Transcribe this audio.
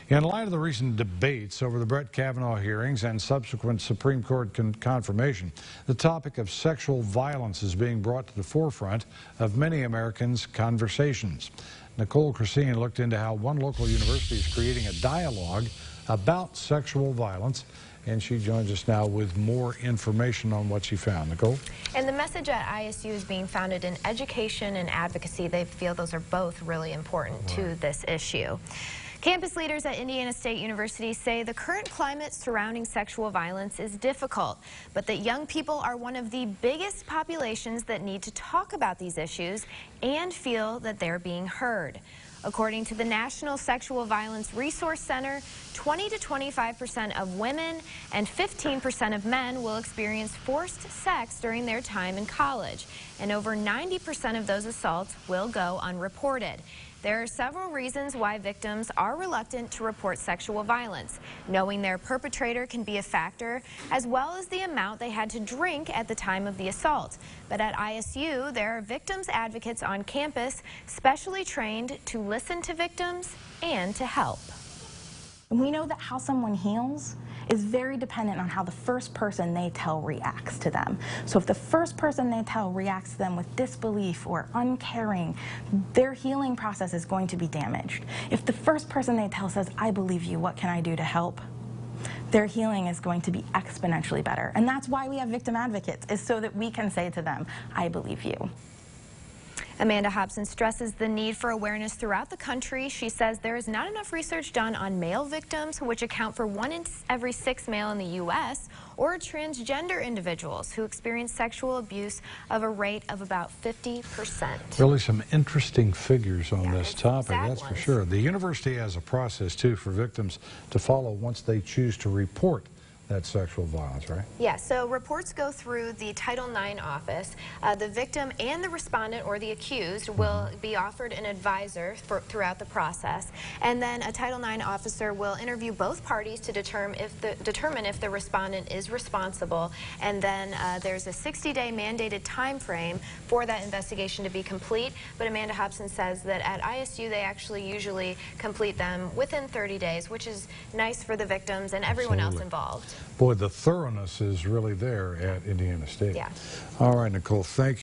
In light of the recent debates over the Brett Kavanaugh hearings and subsequent Supreme Court confirmation, the topic of sexual violence is being brought to the forefront of many Americans' conversations. Nicole Christine looked into how one local university is creating a dialogue about sexual violence, and she joins us now with more information on what she found. Nicole? And the message at ISU is being founded in education and advocacy. They feel those are both really important to this issue. Campus leaders at Indiana State University say the current climate surrounding sexual violence is difficult, but that young people are one of the biggest populations that need to talk about these issues and feel that they're being heard. According to the National Sexual Violence Resource Center, 20 to 25% of women and 15% of men will experience forced sex during their time in college, and over 90% of those assaults will go unreported. There are several reasons why victims are reluctant to report sexual violence. Knowing their perpetrator can be a factor, as well as the amount they had to drink at the time of the assault. But at ISU, there are victims advocates on campus specially trained to listen to victims and to help. We know that how someone heals is very dependent on how the first person they tell reacts to them. So if the first person they tell reacts to them with disbelief or uncaring, their healing process is going to be damaged. If the first person they tell says, "I believe you, what can I do to help?" their healing is going to be exponentially better. And that's why we have victim advocates, is so that we can say to them, "I believe you." Amanda Hobson stresses the need for awareness throughout the country. She says there is not enough research done on male victims, which account for 1 in every 6 male in the U.S., or transgender individuals who experience sexual abuse of a rate of about 50%. Really some interesting figures on this topic, that's ones. for sure. The university has a process, too, for victims to follow once they choose to report that sexual violence, right? Yeah, so reports go through the Title IX office. The victim and the respondent or the accused will be offered an advisor throughout the process, and then a Title IX officer will interview both parties to determine if the respondent is responsible, and then there's a 60-day mandated time frame for that investigation to be complete. But Amanda Hobson says that at ISU they actually usually complete them within 30 days, which is nice for the victims and everyone else involved. Boy, the thoroughness is really there at Indiana State. Yeah. All right, Nicole, thank you.